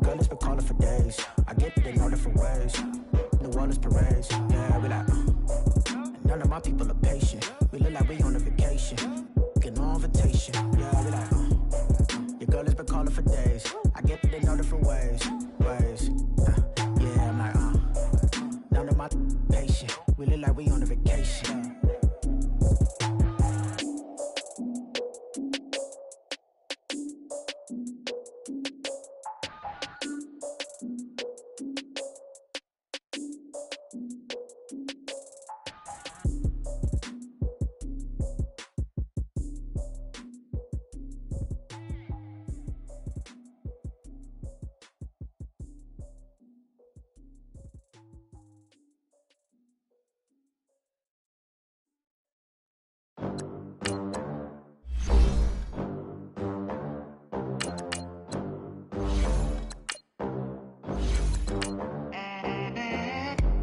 girl has been calling for days. I get it in all different ways. New Orleans parades, yeah, we like, none of my people are patient. We look like we on a vacation. Get no invitation, yeah, we like, your girl has been calling for days. I get it in all different ways. Yeah, I'm like, none of my patient. We look like we on a vacation.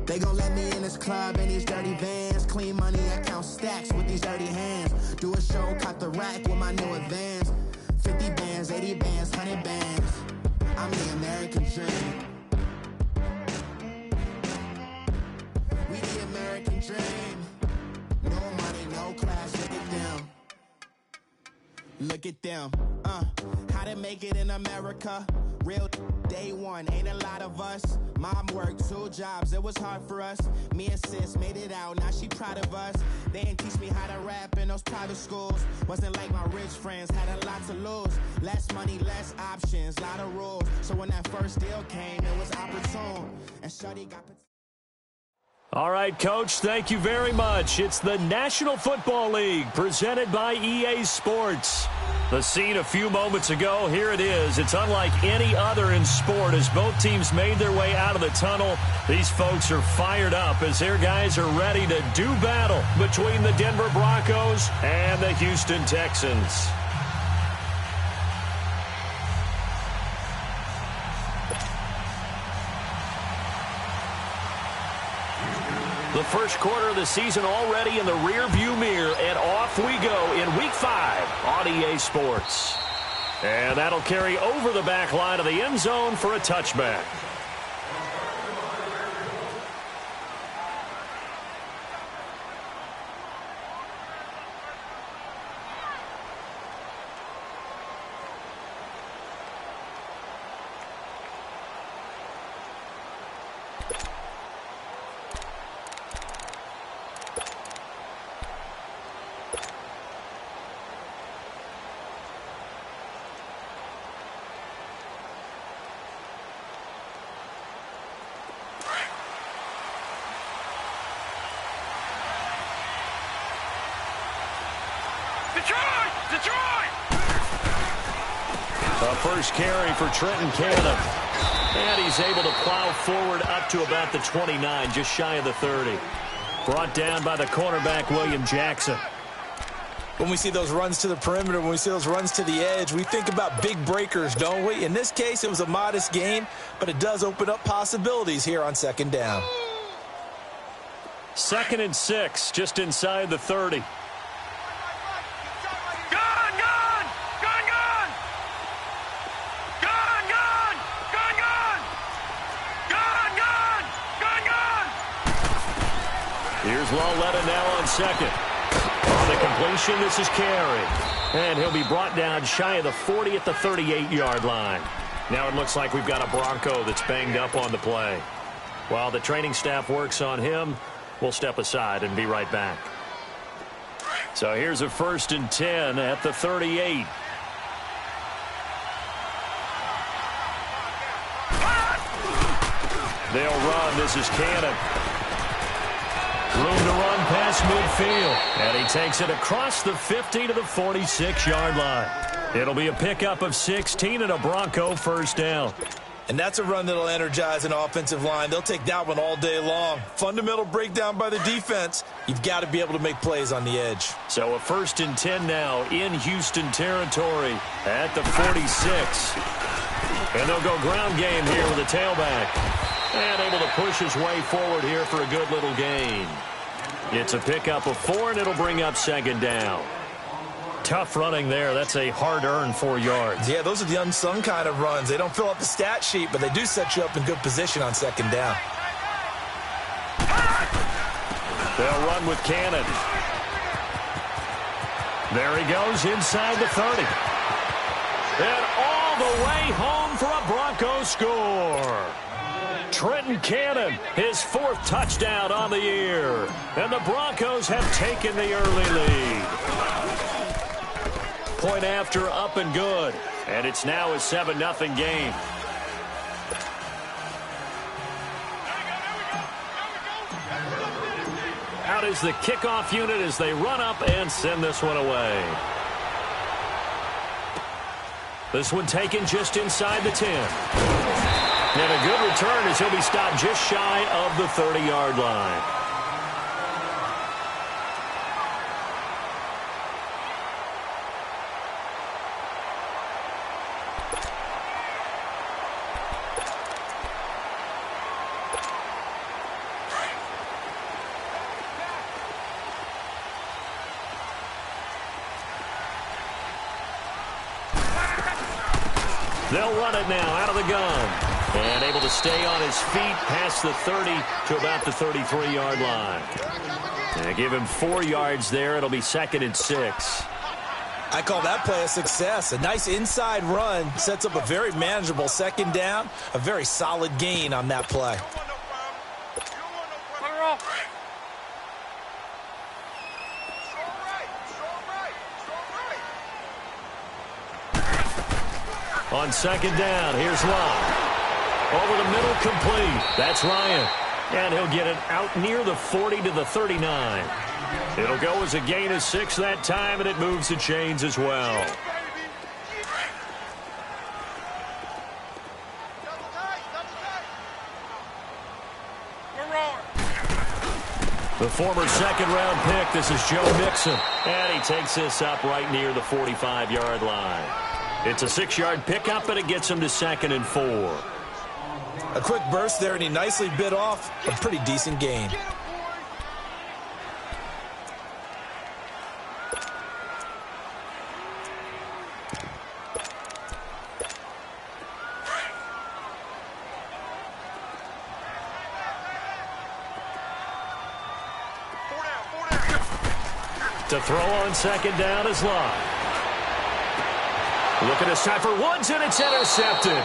They gon' let me in this club in these dirty vans. Clean money, I count stacks with these dirty hands. Do a show, caught the rack with my new advance. 50 bands, 80 bands, 100 bands. I'm the American dream. We the American dream. No money, no class, look at them. Look at them, how to make it in America. Real day one, ain't a lot of us. Mom worked 2 jobs, it was hard for us. Me and sis made it out, now she proud of us. They didn't teach me how to rap in those private schools. Wasn't like my rich friends, had a lot to lose. Less money, less options, lot of rules. So when that first deal came, it was opportune. And Shuddy got... All right, Coach, thank you very much. It's the National Football League presented by EA Sports. The scene a few moments ago, here it is. It's unlike any other in sport as both teams made their way out of the tunnel. These folks are fired up as their guys are ready to do battle between the Denver Broncos and the Houston Texans. The first quarter of the season already in the rear-view mirror, and off we go in Week 5 on EA Sports. And that'll carry over the back line of the end zone for a touchback. A first carry for Trenton Cannon. And he's able to plow forward up to about the 29, just shy of the 30. Brought down by the cornerback, William Jackson. When we see those runs to the perimeter, when we see those runs to the edge, we think about big breakers, don't we? In this case, it was a modest gain, but it does open up possibilities here on second down. 2nd and 6, just inside the 30. Here's Lauletta now on second. On the completion, this is Carey. And he'll be brought down shy of the 40 at the 38-yard line. Now it looks like we've got a Bronco that's banged up on the play. While the training staff works on him, we'll step aside and be right back. So here's a 1st and 10 at the 38. They'll run. This is Cannon. Room to run past midfield. And he takes it across the 50 to the 46-yard line. It'll be a pickup of 16 and a Bronco first down. And that's a run that'll energize an offensive line. They'll take that one all day long. Fundamental breakdown by the defense. You've got to be able to make plays on the edge. So a 1st and 10 now in Houston territory at the 46. And they'll go ground game here with a tailback. And able to push his way forward here for a good little gain. It's a pickup of 4, and it'll bring up 2nd down. Tough running there. That's a hard-earned 4 yards. Yeah, those are the unsung kind of runs. They don't fill up the stat sheet, but they do set you up in good position on second down. They'll run with Cannon. There he goes inside the 30. And all the way home for a Broncos score. Trenton Cannon, his 4th touchdown on the year. And the Broncos have taken the early lead. Point after, up and good. And it's now a 7-0 game. Out is the kickoff unit as they run up and send this one away. This one taken just inside the 10. And a good return as he'll be stopped just shy of the 30-yard line. They'll run it now out of the gun. And able to stay on his feet past the 30 to about the 33-yard line. And give him 4 yards there. It'll be 2nd and 6. I call that play a success. A nice inside run sets up a very manageable second down. A very solid gain on that play. On second down, here's Love. Over the middle, complete. That's Ryan. And he'll get it out near the 40 to the 39. It'll go as a gain of 6 that time, and it moves the chains as well. The former second-round pick, this is Joe Mixon. And he takes this up right near the 45-yard line. It's a 6-yard pickup, and it gets him to 2nd and 4. A quick burst there, and he nicely bit off a pretty decent gain. To throw on second down is Love. Looking this time for Woods, and it's intercepted.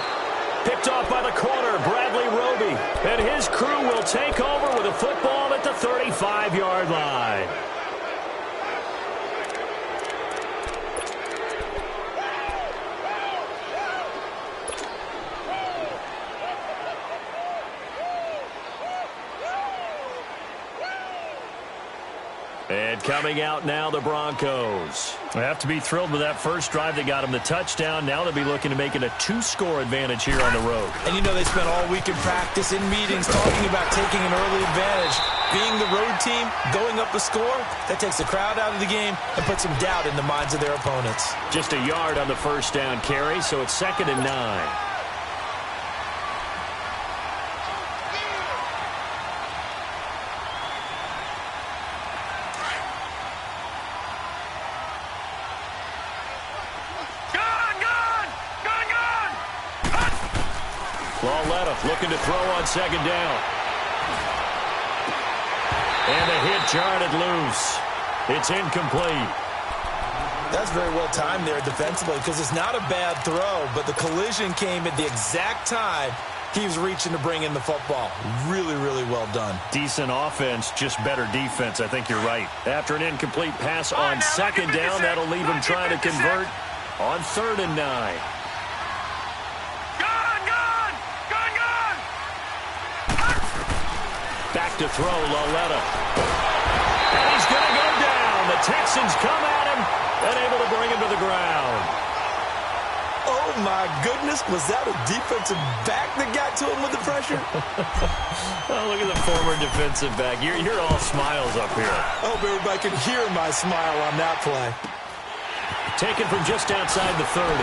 Picked off by the corner, Bradley Roby. And his crew will take over with a football at the 35-yard line. And coming out now, the Broncos. They have to be thrilled with that first drive that got them the touchdown. Now they'll be looking to make it a 2-score advantage here on the road. And you know they spent all week in practice, in meetings, talking about taking an early advantage. Being the road team, going up a score, that takes the crowd out of the game and puts some doubt in the minds of their opponents. Just a yard on the first down carry, so it's 2nd and 9. Looking to throw on second down. And a hit jarred it loose. It's incomplete. That's very well timed there defensively because it's not a bad throw, but the collision came at the exact time he was reaching to bring in the football. Really, really well done. Decent offense, just better defense. I think you're right. After an incomplete pass on second down, that'll leave him trying to convert on 3rd and 9. Back to throw, Laletta. And he's going to go down. The Texans come at him and able to bring him to the ground. Oh, my goodness. Was that a defensive back that got to him with the pressure? Oh, look at the former defensive back. You're all smiles up here. I hope everybody can hear my smile on that play. Taken from just outside the 30.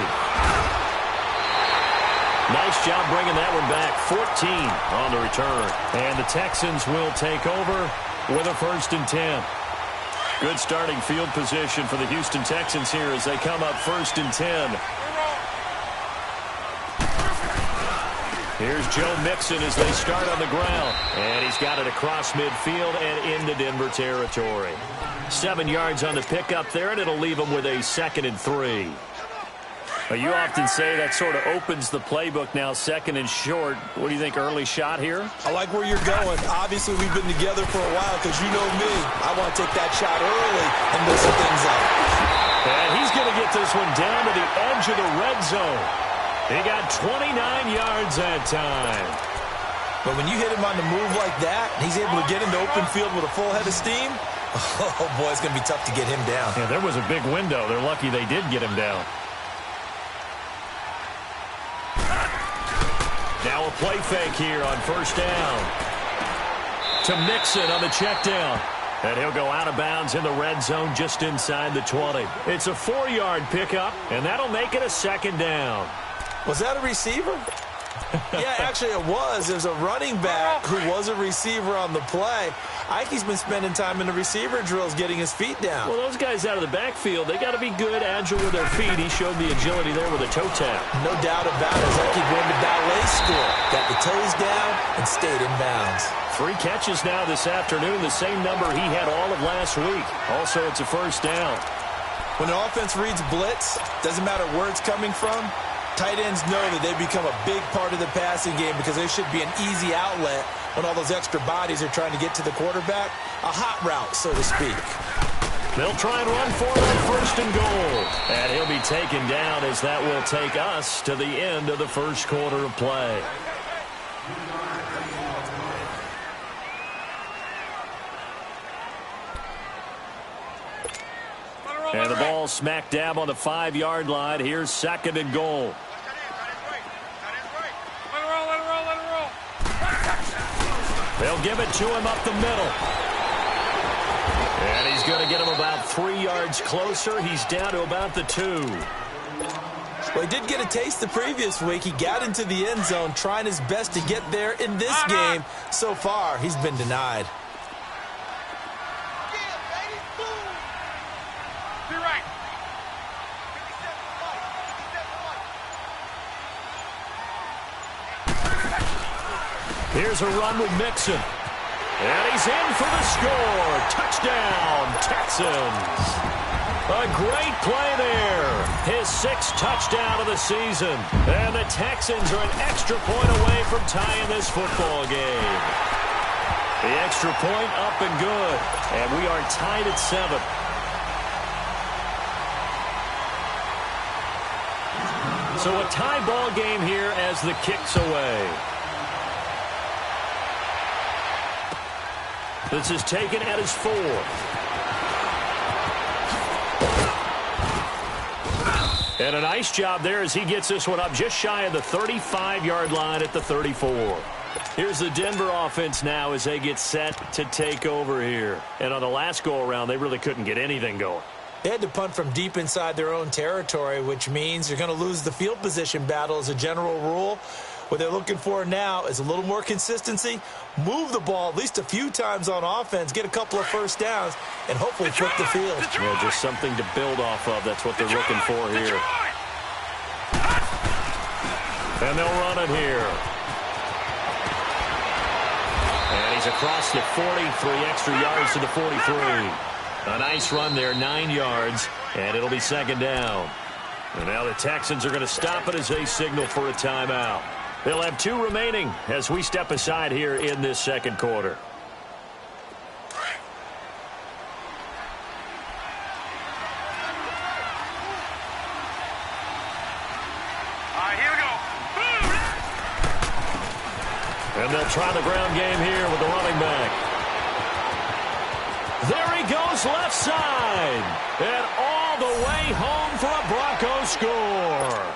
Nice job bringing that one back. 14 on the return. And the Texans will take over with a 1st and 10. Good starting field position for the Houston Texans here as they come up 1st and 10. Here's Joe Mixon as they start on the ground. And he's got it across midfield and into Denver territory. 7 yards on the pickup there, and it'll leave him with a 2nd and 3. Well, you often say that sort of opens the playbook now, 2nd and short. What do you think, early shot here? I like where you're going. Obviously, we've been together for a while because you know me. I want to take that shot early and loosen things up. And he's going to get this one down to the edge of the red zone. He got 29 yards that time. But when you hit him on the move like that, he's able to get into open field with a full head of steam. Oh, boy, it's going to be tough to get him down. Yeah, there was a big window. They're lucky they did get him down. Now a play fake here on 1st down. To Mixon on the check down. And he'll go out of bounds in the red zone just inside the 20. It's a 4-yard pickup, and that'll make it a 2nd down. Was that a receiver? Yeah, actually it was. There's a running back who was a receiver on the play. Ike's been spending time in the receiver drills getting his feet down. Well, those guys out of the backfield, they got to be good, agile with their feet. He showed the agility there with a toe tap. No doubt about it. It's like he won the ballet school. Got the toes down and stayed in bounds. 3 catches now this afternoon, the same number he had all of last week. Also, it's a 1st down. When an offense reads blitz, doesn't matter where it's coming from, tight ends know that they become a big part of the passing game because they should be an easy outlet when all those extra bodies are trying to get to the quarterback. A hot route, so to speak. They'll try and run for it on 1st and goal. And he'll be taken down as that will take us to the end of the 1st quarter of play. And the ball smack dab on the 5-yard line. Here's 2nd and goal. They'll give it to him up the middle. And he's going to get him about 3 yards closer. He's down to about the 2. Well, he did get a taste the previous week. He got into the end zone trying his best to get there in this game. So far, he's been denied. Here's a run with Mixon. And he's in for the score. Touchdown, Texans. A great play there. His 6th touchdown of the season. And the Texans are an extra point away from tying this football game. The extra point up and good. And we are tied at 7. So a tie ball game here as the kick's away. This is taken at his 4. And a nice job there as he gets this one up just shy of the 35-yard line at the 34. Here's the Denver offense now as they get set to take over here. And on the last go-around, they really couldn't get anything going. They had to punt from deep inside their own territory, which means you're going to lose the field position battle as a general rule. What they're looking for now is a little more consistency, move the ball at least a few times on offense, get a couple of 1st downs, and hopefully flip the field. Yeah, just something to build off of. That's what they're looking for here. And they'll run it here. And he's across the 43 extra yards to the 43. A nice run there, 9 yards, and it'll be 2nd down. And now the Texans are going to stop it as they signal for a timeout. They'll have 2 remaining as we step aside here in this 2nd quarter. Here we go. And they'll try the ground game here with the running back. There he goes left side. And all the way home for a Broncos score.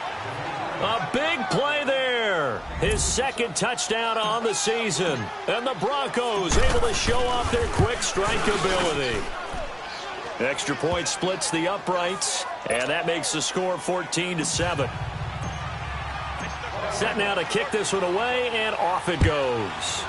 A big play there. His 2nd touchdown on the season. And the Broncos able to show off their quick strike ability. Extra point splits the uprights. And that makes the score 14-7. Set now to kick this one away, and off it goes.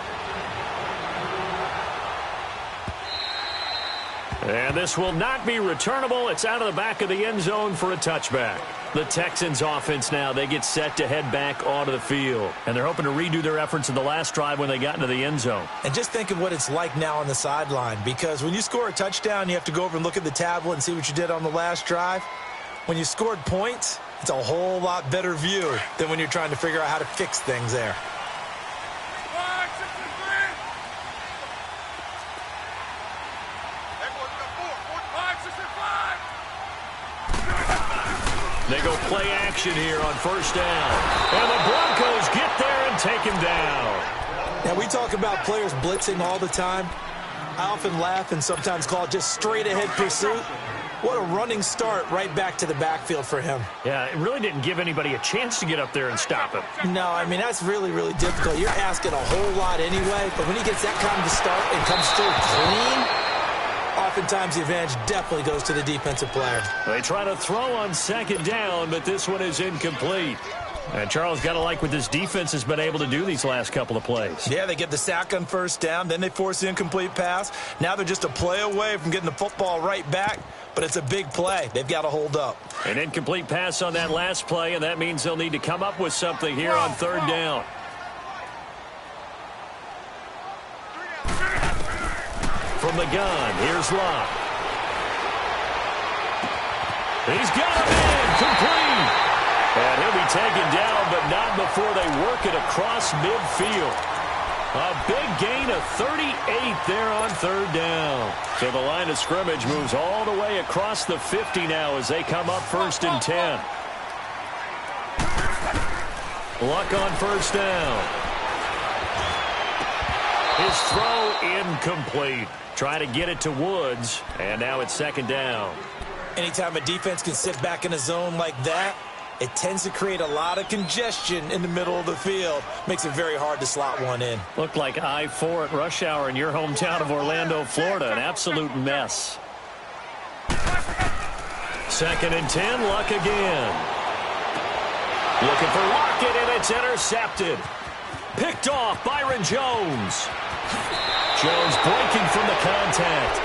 And this will not be returnable. It's out of the back of the end zone for a touchback. The Texans offense now, they get set to head back onto the field. And they're hoping to redo their efforts in the last drive when they got into the end zone. And just think of what it's like now on the sideline, because when you score a touchdown, you have to go over and look at the tablet and see what you did on the last drive. When you scored points, it's a whole lot better view than when you're trying to figure out how to fix things there. They go play action here on first down. And the Broncos get there and take him down. Now, we talk about players blitzing all the time. I often laugh and sometimes call it just straight-ahead pursuit. What a running start right back to the backfield for him. Yeah, it really didn't give anybody a chance to get up there and stop him. No, I mean, that's really, really difficult. You're asking a whole lot anyway, but when he gets that kind of a start and comes through clean, oftentimes the advantage definitely goes to the defensive player. They try to throw on second down, but this one is incomplete. And Charles, got to like what this defense has been able to do these last couple of plays. Yeah, they get the sack on first down, then they force the incomplete pass. Now they're just a play away from getting the football right back, but it's a big play. They've got to hold up. An incomplete pass on that last play, and that means they'll need to come up with something here on third down. From the gun, here's Locke. He's got him in, complete. And he'll be taken down, but not before they work it across midfield. A big gain of 38 there on third down. So the line of scrimmage moves all the way across the 50 now as they come up first and 10. Luck on first down. His throw incomplete. Try to get it to Woods, and now it's second down. Anytime a defense can sit back in a zone like that, it tends to create a lot of congestion in the middle of the field. Makes it very hard to slot one in. Looked like I-4 at rush hour in your hometown of Orlando, Florida. An absolute mess. Second and 10, Luck again. Looking for Lockett, and it's intercepted. Picked off, Byron Jones. Jones breaking from the contact.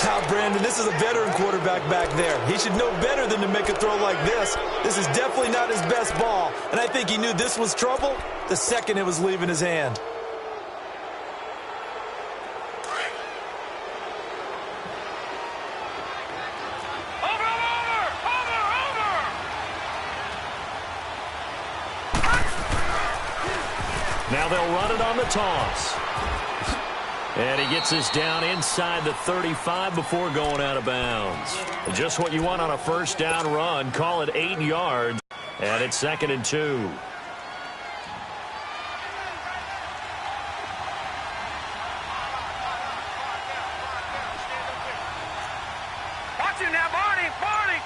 Now, Brandon, this is a veteran quarterback back there. He should know better than to make a throw like this. This is definitely not his best ball, and I think he knew this was trouble the second it was leaving his hand. Now they'll run it on the toss. And he gets this down inside the 35 before going out of bounds. Just what you want on a first down run. Call it 8 yards. And it's second and 2. Watch it now, Barney! Barney!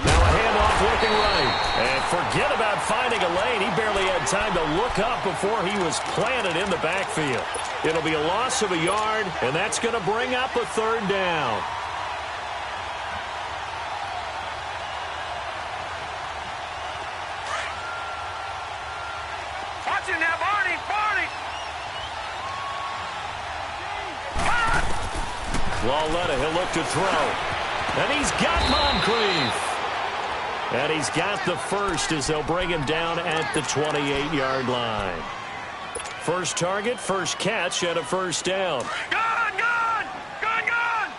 Now a handoff looking right. And forget about finding a lane. He barely had time to look up before he was planted in the backfield. It'll be a loss of a yard, and that's going to bring up a third down. Watch it now, Barney! Barney! Lauletta, he'll look to throw. And he's got Moncrief. And he's got the first as they'll bring him down at the 28-yard line. First target, first catch, and a first down. Gun! Gun! Gun! Gun!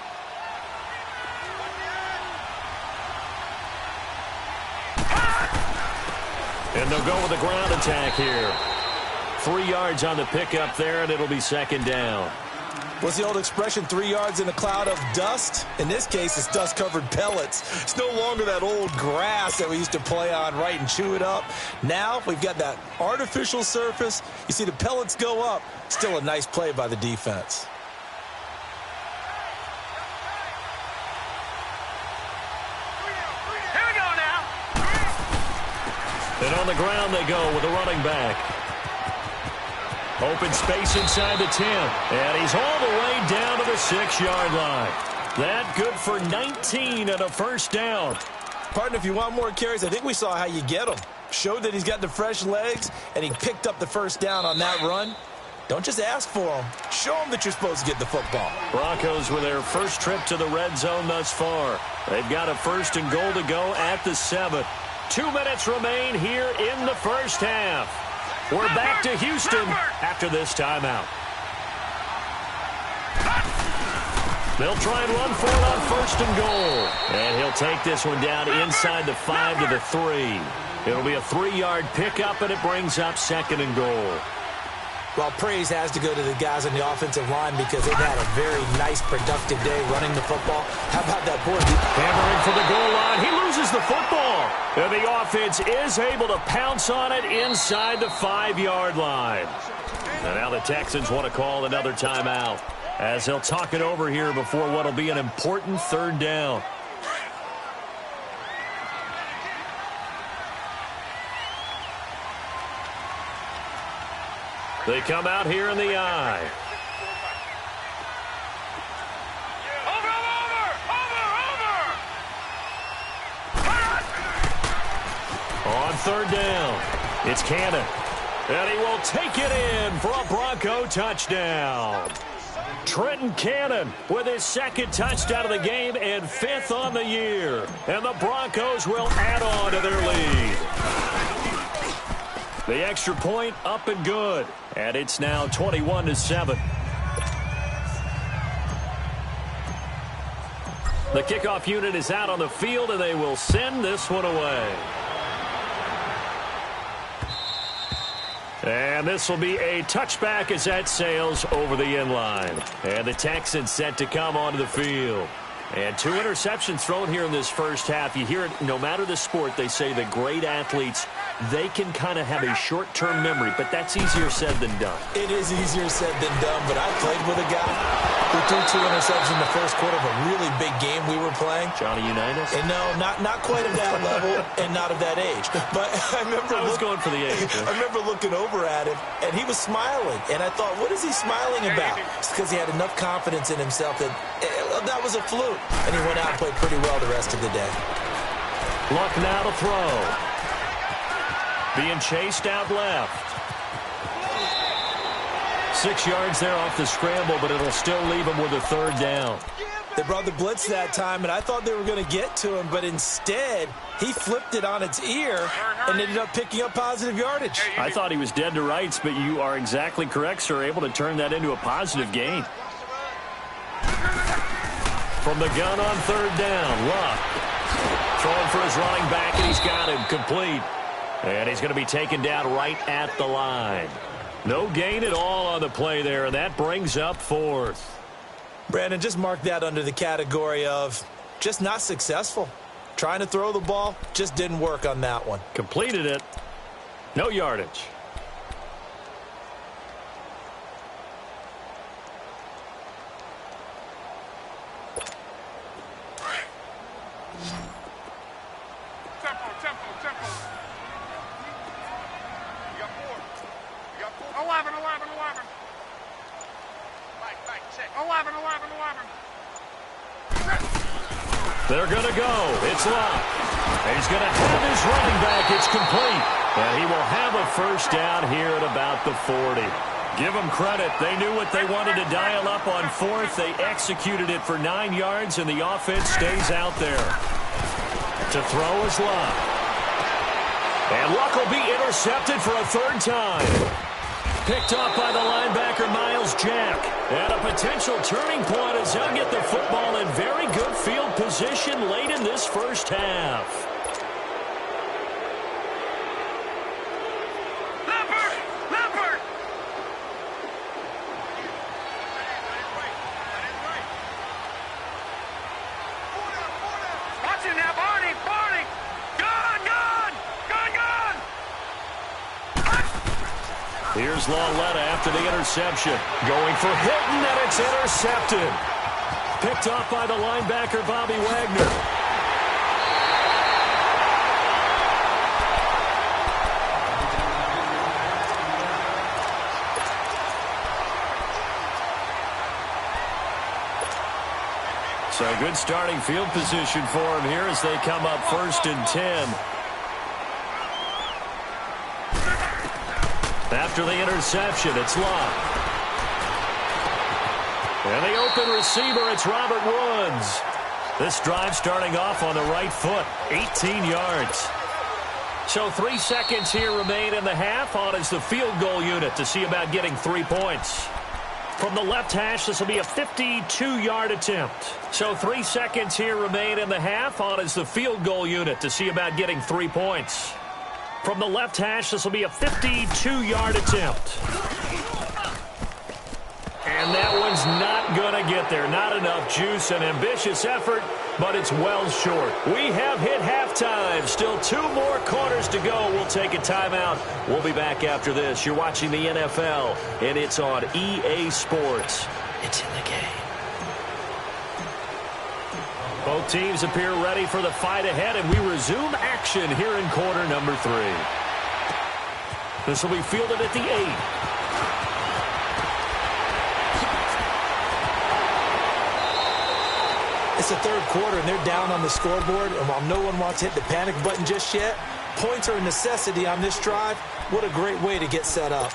And they'll go with a ground attack here. 3 yards on the pickup there, and it'll be second down. What's the old expression, 3 yards in a cloud of dust? In this case, it's dust-covered pellets. It's no longer that old grass that we used to play on, right, and chew it up. Now we've got that artificial surface. You see the pellets go up. Still a nice play by the defense. Here we go now! And on the ground they go with a running back. Open space inside the 10. And he's all the way down to the 6-yard line. That good for 19 and a first down. Partner, if you want more carries, I think we saw how you get them. Showed that he's got the fresh legs, and he picked up the first down on that run. Don't just ask for them. Show them that you're supposed to get the football. Broncos with their first trip to the red zone thus far. They've got a 1st and goal to go at the 7. 2 minutes remain here in the first half. We're back to Houston after this timeout. They'll try and run for it on 1st and goal. And he'll take this one down inside the 5 to the 3. It'll be a 3-yard pickup, and it brings up 2nd and goal. Well, praise has to go to the guys on the offensive line because they've had a very nice, productive day running the football. How about that boy? Hammering for the goal line. He loses the football. And the offense is able to pounce on it inside the 5-yard line. And now the Texans want to call another timeout as they'll talk it over here before what will be an important 3rd down. They come out here in the I. On 3rd down, it's Cannon. And he will take it in for a Bronco touchdown. Trenton Cannon with his 2nd touchdown of the game and 5th on the year. And the Broncos will add on to their lead. The extra point up and good. And it's now 21-7. The kickoff unit is out on the field, and they will send this one away. And this will be a touchback as that sails over the end line. And the Texans set to come onto the field. And 2 interceptions thrown here in this first half. You hear it, no matter the sport, they say the great athletes, they can kind of have a short-term memory, but that's easier said than done. It is easier said than done, but I played with a guy who threw 2 interceptions in the first quarter of a really big game we were playing. Johnny Unitas? And no, not quite of that level and not of that age. But I remember I was going for the age. I remember looking over at him, and he was smiling. And I thought, what is he smiling about? It's because he had enough confidence in himself that that was a fluke. And he went out and played pretty well the rest of the day. Luck now to throw. Being chased out left. 6 yards there off the scramble, but it'll still leave him with a 3rd down. They brought the blitz that time, and I thought they were going to get to him, but instead, he flipped it on its ear and ended up picking up positive yardage. I thought he was dead to rights, but you are exactly correct, sir, able to turn that into a positive gain. From the gun on 3rd down, Luck. Throwing for his running back, and he's got him complete. And he's going to be taken down right at the line. No gain at all on the play there, and that brings up 4th. Brandon, just mark that under the category of just not successful. Trying to throw the ball, just didn't work on that one. Completed it. No yardage. Tempo. You got 4. 11. Back, 6. 11. They're going to go. It's Luck. And he's going to have his running back. It's complete. And he will have a 1st down here at about the 40. Give them credit. They knew what they wanted to dial up on 4th. They executed it for 9 yards, and the offense stays out there. To throw is Luck. And Luck will be intercepted for a 3rd time. Picked off by the linebacker, Miles Jack. And a potential turning point as they'll get the football in very good field position late in this first half. Leopard! Watch it now, Barney! Gone! Here's Lauletta after the interception. Going for Hilton, and it's intercepted. Picked off by the linebacker, Bobby Wagner. So good starting field position for him here as they come up 1st and 10. After the interception, it's Luck. And the open receiver, it's Robert Woods. This drive starting off on the right foot, 18 yards. So 3 seconds here remain in the half. On is the field goal unit to see about getting 3 points. From the left hash, this will be a 52-yard attempt. So 3 seconds here remain in the half. On is the field goal unit to see about getting 3 points. From the left hash, this will be a 52-yard attempt. And that one's not going to get there. Not enough juice. An ambitious effort, but it's well short. We have hit halftime. Still 2 more quarters to go. We'll take a timeout. We'll be back after this. You're watching the NFL, and it's on EA Sports. It's in the game. Both teams appear ready for the fight ahead, and we resume action here in quarter number 3. This will be fielded at the 8. It's the third quarter, and they're down on the scoreboard. And while no one wants to hit the panic button just yet, points are a necessity on this drive. What a great way to get set up.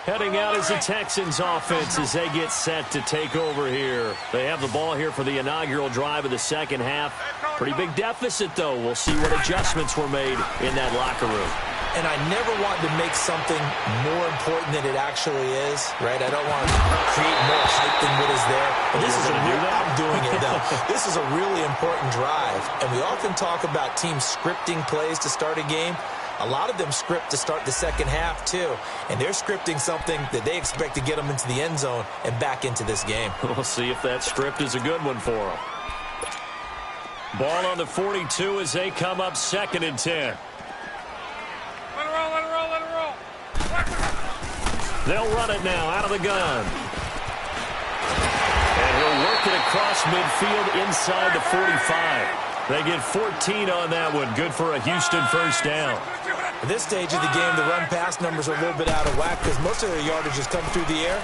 Heading out is the Texans offense as they get set to take over here. They have the ball here for the inaugural drive of the second half. Pretty big deficit, though. We'll see what adjustments were made in that locker room. And I never want to make something more important than it actually is, right? I don't want to create more hype than what is there. But this is I'm doing it, though. This is a really important drive. And we often talk about teams scripting plays to start a game. A lot of them script to start the second half, too. And they're scripting something that they expect to get them into the end zone and back into this game. We'll see if that script is a good one for them. Ball on the 42 as they come up 2nd and 10. Let it roll, let it roll, let it roll. They'll run it now out of the gun. And he'll work it across midfield inside the 45. They get 14 on that one. Good for a Houston first down. At this stage of the game, the run-pass numbers are a little bit out of whack because most of their yardage has come through the air.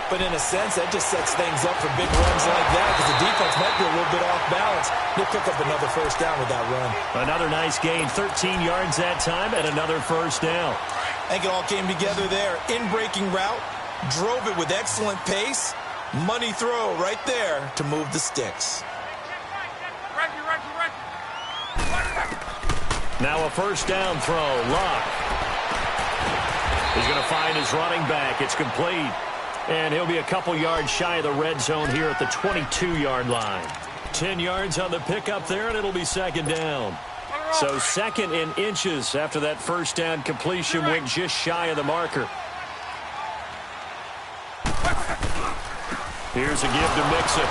But in a sense, that just sets things up for big runs like that because the defense might be a little bit off balance. They'll pick up another first down with that run. Another nice gain, 13 yards that time, and another first down. I think it all came together there. In-breaking route, drove it with excellent pace. Money throw right there to move the sticks. Now a first down throw. Luck. He's going to find his running back. It's complete. And he'll be a couple yards shy of the red zone here at the 22-yard line. 10 yards on the pickup there, and it'll be second down. So 2nd in inches after that first down completion went just shy of the marker. Here's a give to Mixon.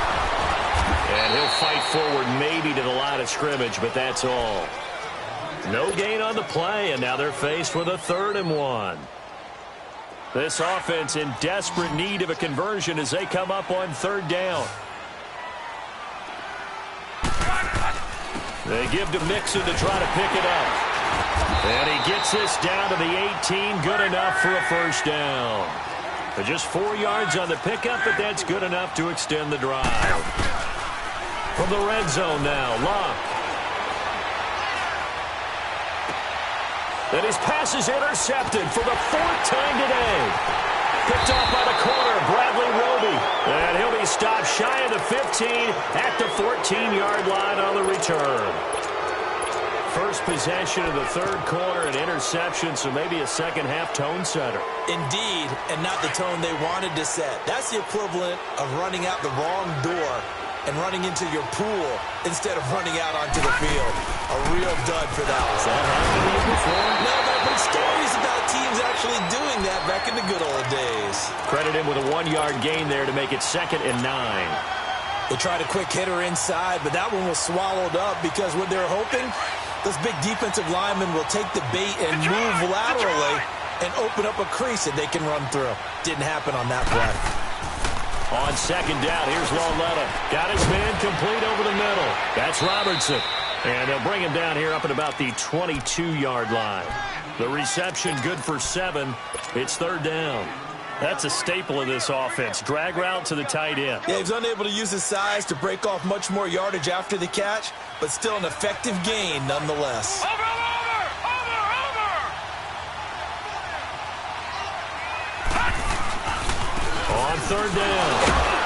And he'll fight forward maybe to the line of scrimmage, but that's all. No gain on the play, and now they're faced with a 3rd and 1. This offense in desperate need of a conversion as they come up on 3rd down. They give to Mixon to try to pick it up. And he gets this down to the 18. Good enough for a first down. But just 4 yards on the pickup, but that's good enough to extend the drive. From the red zone now, Luck. And his pass is intercepted for the 4th time today. Picked off by the corner, Bradley Roby. And he'll be stopped shy of the 15 at the 14-yard line on the return. First possession of the 3rd quarter, an interception, so maybe a second-half tone setter. Indeed, and not the tone they wanted to set. That's the equivalent of running out the wrong door and running into your pool instead of running out onto the field. A real dud for that. Has that happened to you before? No, but I've heard stories about teams actually doing that back in the good old days. Credit him with a 1-yard gain there to make it 2nd and 9. They tried a quick hitter inside, but that one was swallowed up because what they're hoping, those big defensive linemen will take the bait and move laterally and open up a crease that they can run through. Didn't happen on that play. On 2nd down, here's Lauletta. Got his man complete over the middle. That's Robertson. And they'll bring him down here up at about the 22-yard line. The reception good for 7. It's 3rd down. That's a staple of this offense. Drag route to the tight end. Yeah, he's unable to use his size to break off much more yardage after the catch, but still an effective gain nonetheless. Over! On 3rd down,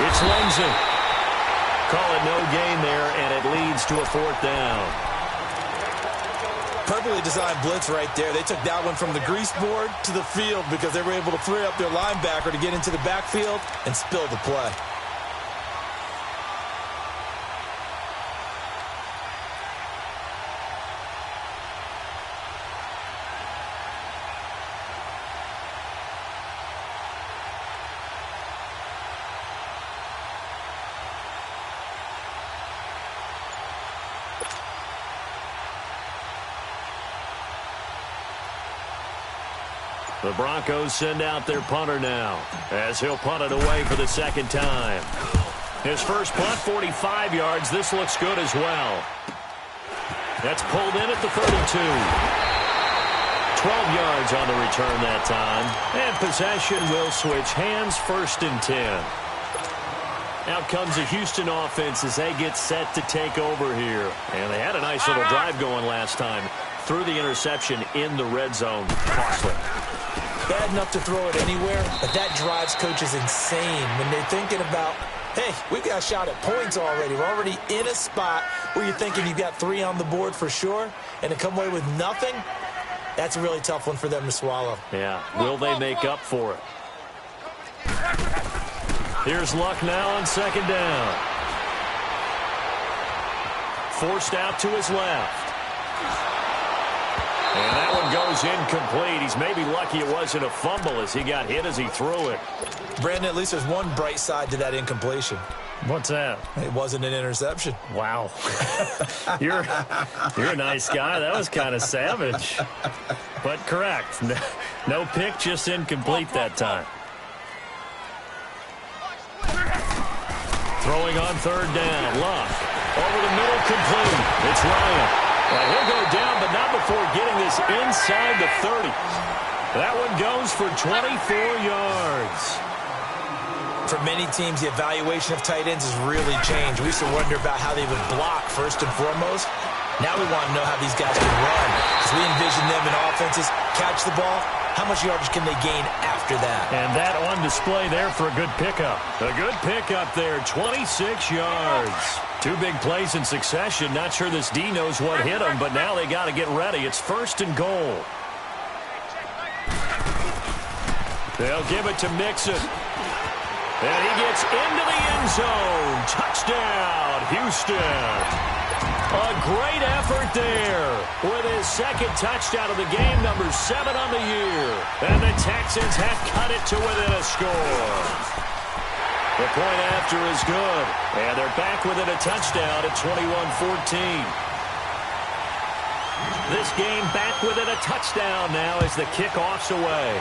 It's Lindsay. Call it no gain there, and it leads to a 4th down. Perfectly designed blitz right there. They took that one from the grease board to the field because they were able to free up their linebacker to get into the backfield and spill the play. The Broncos send out their punter now as he'll punt it away for the 2nd time. His first punt, 45 yards. This looks good as well. That's pulled in at the 32. 12 yards on the return that time. And possession will switch hands, 1st and 10. Out comes the Houston offense as they get set to take over here. And they had a nice little drive going last time. Threw the interception in the red zone. Costly. Bad enough to throw it anywhere, but that drives coaches insane when they're thinking about, hey, we've got a shot at points already. We're already in a spot where you're thinking you've got 3 on the board for sure, and to come away with nothing, that's a really tough one for them to swallow. Yeah, will they make up for it? Here's Luck now on 2nd down. Forced out to his left. And that one goes incomplete. He's maybe lucky it wasn't a fumble as he got hit as he threw it. Brandon, at least there's one bright side to that incompletion. What's that? It wasn't an interception. Wow. You're a nice guy. That was kind of savage. But correct. No pick, just incomplete that time. Throwing on 3rd down. Luck. Over the middle, complete. It's Ryan. Well, he'll go down, but not before getting this inside the 30. That one goes for 24 yards. For many teams, the evaluation of tight ends has really changed. We used to wonder about how they would block first and foremost. Now we want to know how these guys can run. As we envision them in offenses, catch the ball, how much yardage can they gain after that? And that on display there for a good pickup. A good pickup there, 26 yards. 2 big plays in succession. Not sure this D knows what hit him, but now they got to get ready. It's 1st and goal. They'll give it to Mixon. And he gets into the end zone. Touchdown, Houston. A great effort there with his 2nd touchdown of the game, number 7 on the year. And the Texans have cut it to within a score. The point after is good, and they're back within a touchdown at 21-14. This game back within a touchdown now as the kickoff's away.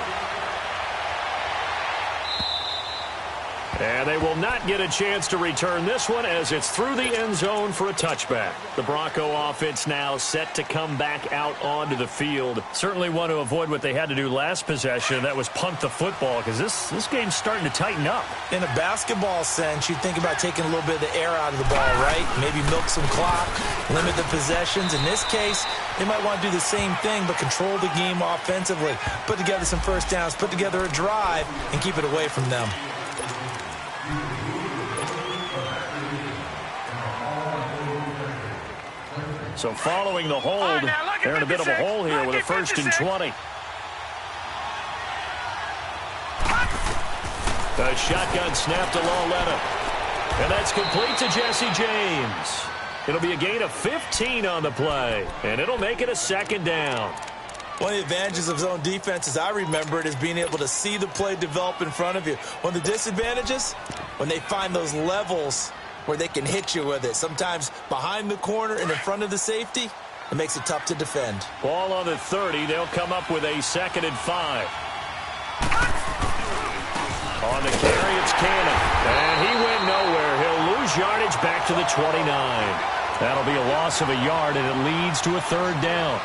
And they will not get a chance to return this one as it's through the end zone for a touchback. The Bronco offense now set to come back out onto the field. Certainly want to avoid what they had to do last possession. That was punt the football because this game's starting to tighten up. In a basketball sense, you think about taking a little bit of the air out of the ball, right? Maybe milk some clock, limit the possessions. In this case, they might want to do the same thing but control the game offensively. Put together some first downs, put together a drive, and keep it away from them. So following the hold, they're in a bit of a hole here with a 1st and 20. The shotgun snap to Lawletta. And that's complete to Jesse James. It'll be a gain of 15 on the play, and it'll make it a 2nd down. One of the advantages of zone defense, as I remember it, is being able to see the play develop in front of you. One of the disadvantages, when they find those levels where they can hit you with it. Sometimes behind the corner and in front of the safety, it makes it tough to defend. Ball on the 30. They'll come up with a 2nd and 5. On the carry, it's Cannon. And he went nowhere. He'll lose yardage back to the 29. That'll be a loss of a yard, and it leads to a 3rd down.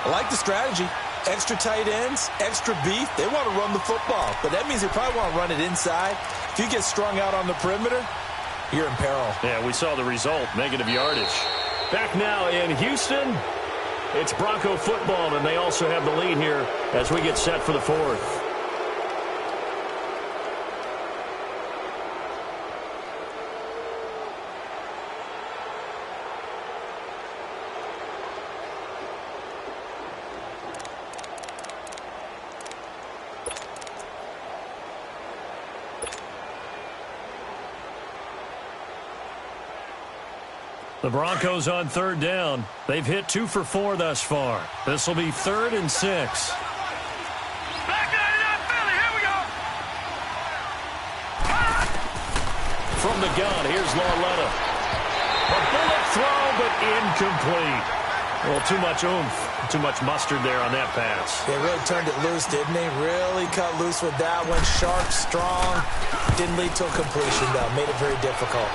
I like the strategy. Extra tight ends, extra beef. They want to run the football, but that means they probably want to run it inside. If you get strung out on the perimeter, you're in peril. Yeah, we saw the result, negative yardage. Back now in Houston, it's Bronco football, and they also have the lead here as we get set for the 4th. The Broncos on third down. They've hit 2 for 4 thus far. This will be 3rd and 6. Back line it up, Philly. Here we go. From the gun, here's Lauletta. A bullet throw, but incomplete. Well, too much oomph, too much mustard there on that pass. They really turned it loose, didn't they? Really cut loose with that one. Sharp, strong. Didn't lead to a completion, though. Made it very difficult.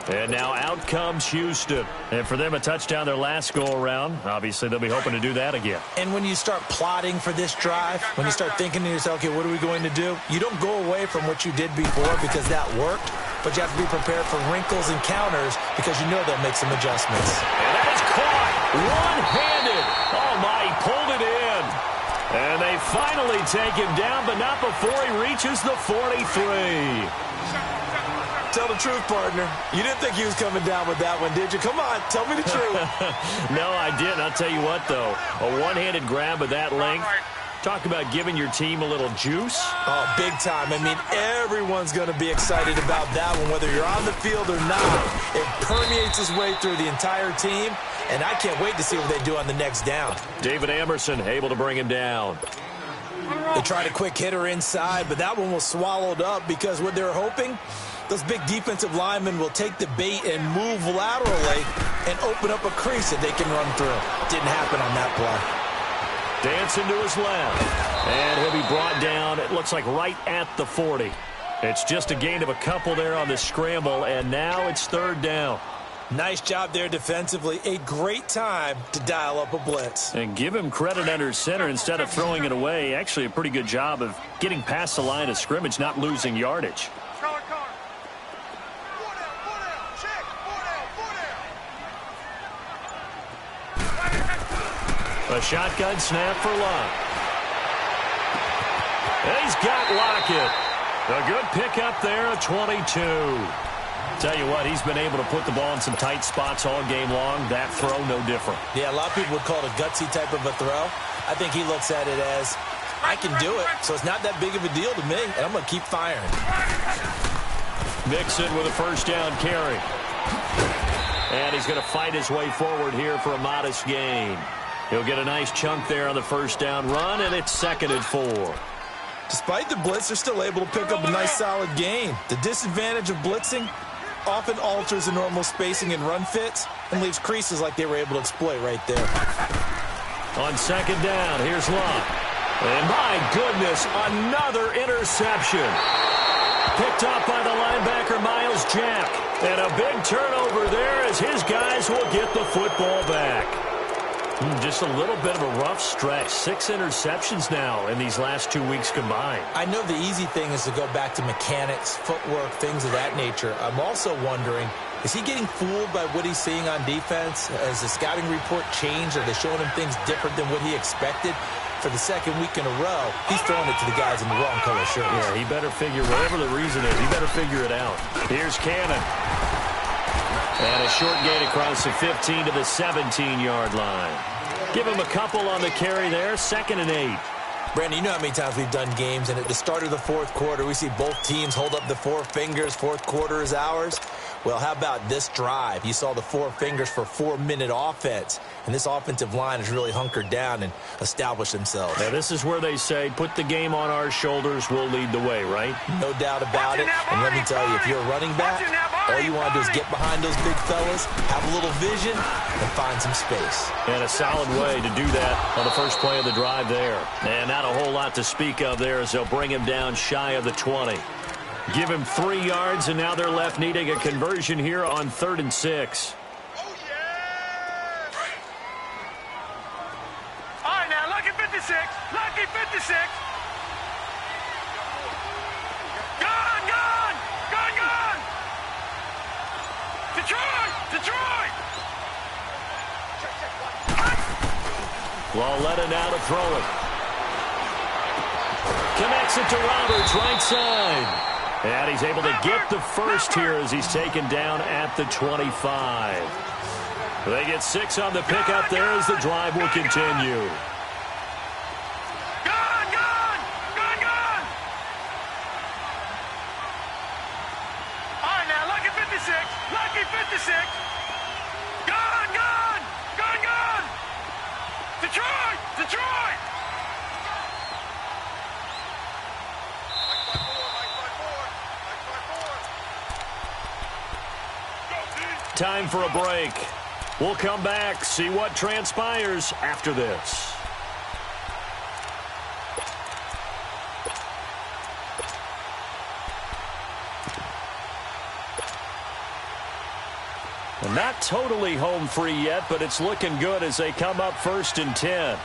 And now out comes Houston. And for them, a touchdown their last go-around. Obviously, they'll be hoping to do that again. And when you start plotting for this drive, when you start thinking to yourself, okay, what are we going to do? You don't go away from what you did before because that worked, but you have to be prepared for wrinkles and counters because you know they'll make some adjustments. And that is caught one-handed. Oh, my, he pulled it in. And they finally take him down, but not before he reaches the 43. Tell the truth, partner. You didn't think he was coming down with that one, did you? Come on, tell me the truth. No, I didn't. I'll tell you what, though. A one-handed grab of that length. Talk about giving your team a little juice. Oh, big time. I mean, everyone's going to be excited about that one, whether you're on the field or not. It permeates its way through the entire team, and I can't wait to see what they do on the next down. David Amerson able to bring him down. They tried a quick hitter inside, but that one was swallowed up because what they're hoping, those big defensive linemen will take the bait and move laterally and open up a crease that they can run through. Didn't happen on that play. Dancing to his left. And he'll be brought down, it looks like right at the 40. It's just a gain of a couple there on the scramble, and now it's 3rd down. Nice job there defensively. A great time to dial up a blitz. And give him credit under center instead of throwing it away. Actually a pretty good job of getting past the line of scrimmage, not losing yardage. A shotgun snap for Locke. And he's got Lockett. A good pickup there at 22. Tell you what, he's been able to put the ball in some tight spots all game long. That throw, no different. Yeah, a lot of people would call it a gutsy type of a throw. I think he looks at it as, I can do it, so it's not that big of a deal to me, and I'm going to keep firing. Mixon with a 1st down carry. And he's going to fight his way forward here for a modest gain. He'll get a nice chunk there on the 1st down run, and it's 2nd and 4. Despite the blitz, they're still able to pick up a nice solid gain. The disadvantage of blitzing often alters the normal spacing and run fits and leaves creases like they were able to exploit right there. On 2nd down, here's Locke. And my goodness, another interception. Picked up by the linebacker, Miles Jack. And a big turnover there as his guys will get the football back. Just a little bit of a rough stretch. 6 interceptions now in these last 2 weeks combined. I know the easy thing is to go back to mechanics, footwork, things of that nature. I'm also wondering, is he getting fooled by what he's seeing on defense? Has the scouting report changed? Are they showing him things different than what he expected? For the 2nd week in a row, he's throwing it to the guys in the wrong color shirts. Yeah, he better figure, whatever the reason is, he better figure it out. Here's Cannon. And a short gain across the 15 to the 17-yard line. Give him a couple on the carry there. 2nd and 8. Brandon, you know how many times we've done games, and at the start of the 4th quarter, we see both teams hold up the 4 fingers. 4th quarter is ours. Well, how about this drive? You saw the 4 fingers for 4-minute offense, and this offensive line has really hunkered down and established themselves. Now, this is where they say, put the game on our shoulders, we'll lead the way, right? No doubt about it. And let me tell you, if you're a running back, all you want to do is get behind those big fellas, have a little vision, and find some space. And a solid way to do that on the first play of the drive there. And not a whole lot to speak of there as they'll bring him down shy of the 20. Give him 3 yards, and now they're left needing a conversion here on 3rd and 6. Oh, yeah! All right, now, lucky 56. Lucky 56. Gone, gone! Gone, gone! Detroit! Detroit! Lauletta now to throw it. Connects it to Roberts, right side. And he's able to get the first here as he's taken down at the 25. They get 6 on the pickup there as the drive will continue. Gone, gone! Gone, gone! Time for a break. We'll come back, see what transpires after this. Not totally home free yet, but it's looking good as they come up 1st and 10.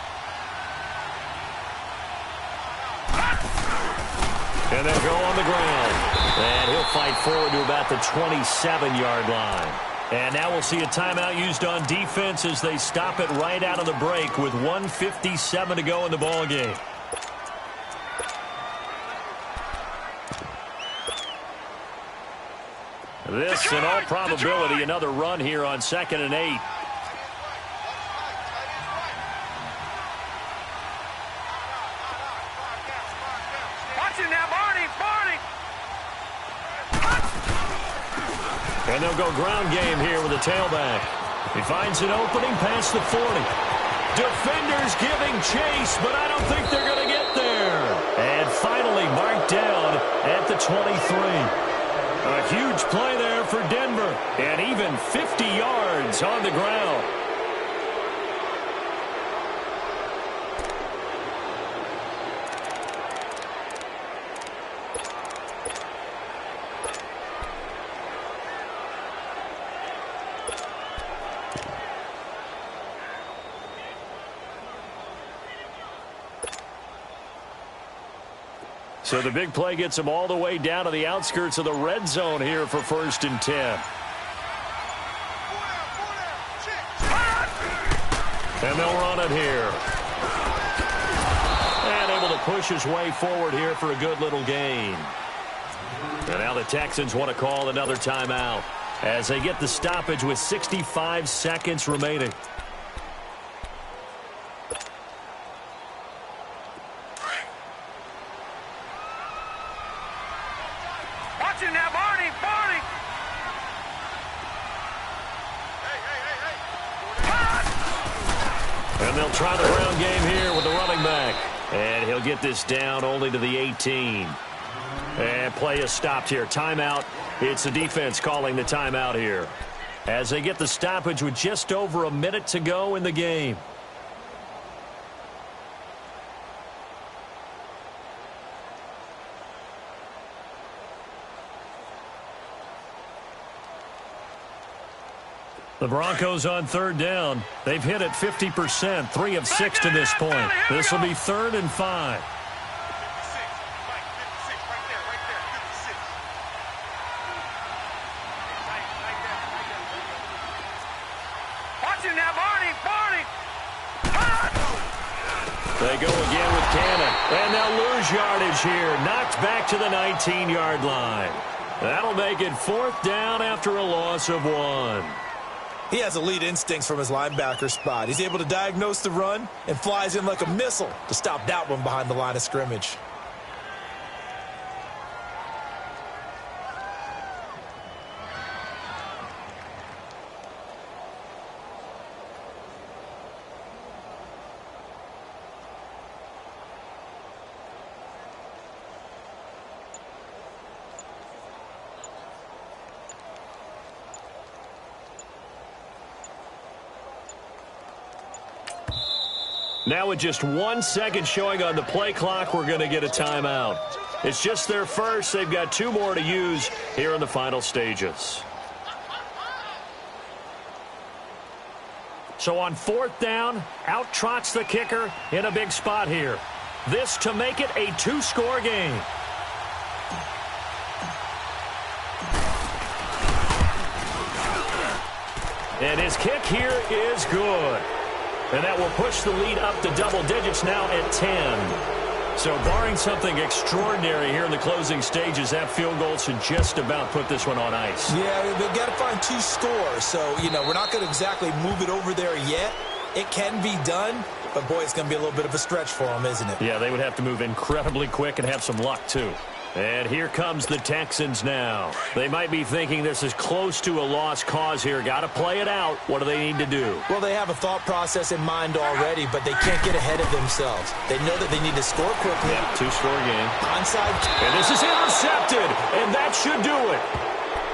And they'll go on the ground. And he'll fight forward to about the 27-yard line. And now we'll see a timeout used on defense as they stop it right out of the break with 1:57 to go in the ballgame. This, in all probability, another run here on 2nd and 8. And they'll go ground game here with a tailback. He finds an opening past the 40. Defenders giving chase, but I don't think they're going to get there. And finally marked down at the 23. A huge play there for Denver. And even 50 yards on the ground. So the big play gets them all the way down to the outskirts of the red zone here for 1st and 10. And they'll run it here. And able to push his way forward here for a good little gain. And now the Texans want to call another timeout as they get the stoppage with 65 seconds remaining. And they'll try the ground game here with the running back. And he'll get this down only to the 18. And play is stopped here. Timeout. It's the defense calling the timeout here as they get the stoppage with just over a minute to go in the game. The Broncos on 3rd down. They've hit it 50%, 3 of 6 to this point. This will be 3rd and 5. They go again with Cannon, and they'll lose yardage here. Knocked back to the 19-yard line. That'll make it 4th down after a loss of 1. He has elite instincts from his linebacker spot. He's able to diagnose the run and flies in like a missile to stop that one behind the line of scrimmage. Now with just 1 second showing on the play clock, we're going to get a timeout. It's just their first. They've got 2 more to use here in the final stages. So on 4th down, out trots the kicker in a big spot here. This to make it a 2-score game. And his kick here is good. And that will push the lead up to double digits now at 10. So barring something extraordinary here in the closing stages, that field goal should just about put this one on ice. Yeah, they've got to find 2 scores. So, we're not going to exactly move it over there yet. It can be done, but, boy, it's going to be a little bit of a stretch for them, isn't it? Yeah, they would have to move incredibly quick and have some luck, too. And here comes the Texans now. They might be thinking this is close to a lost cause here. Got to play it out. What do they need to do? Well, they have a thought process in mind already, but they can't get ahead of themselves. They know that they need to score quickly. Yeah, 2-score game. Onside. And this is intercepted, and that should do it.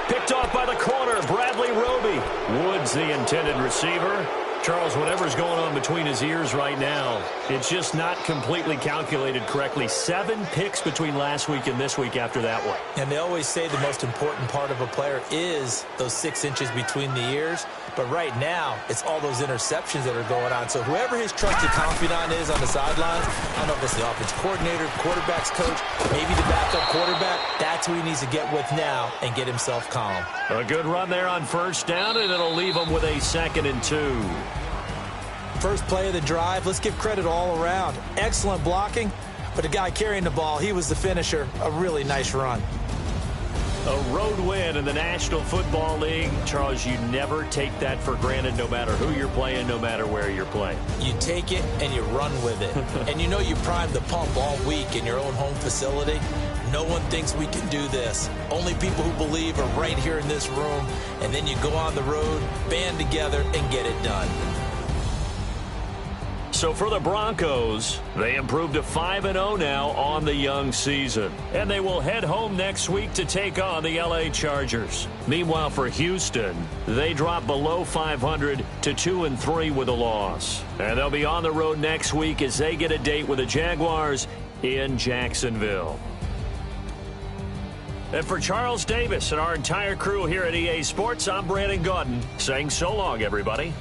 Picked off by the corner, Bradley Roby. Woods the intended receiver. Charles, whatever's going on between his ears right now, it's just not completely calculated correctly. 7 picks between last week and this week after that one. And they always say the most important part of a player is those 6 inches between the ears. But right now, it's all those interceptions that are going on. So whoever his trusted confidant is on the sidelines, I don't know if it's the offense coordinator, quarterback's coach, maybe the backup quarterback, that's who he needs to get with now and get himself calm. A good run there on first down, and it'll leave him with a 2nd and 2. First play of the drive, let's give credit all around. Excellent blocking, but the guy carrying the ball, he was the finisher. A really nice run. A road win in the National Football League. Charles, you never take that for granted no matter who you're playing, no matter where you're playing. You take it and you run with it. And you know you primed the pump all week in your own home facility. No one thinks we can do this. Only people who believe are right here in this room. And then you go on the road, band together, and get it done. So for the Broncos, they improved to 5-0 now on the young season. And they will head home next week to take on the LA Chargers. Meanwhile, for Houston, they drop below 500 to 2-3 with a loss. And they'll be on the road next week as they get a date with the Jaguars in Jacksonville. And for Charles Davis and our entire crew here at EA Sports, I'm Brandon Gaudin saying so long, everybody.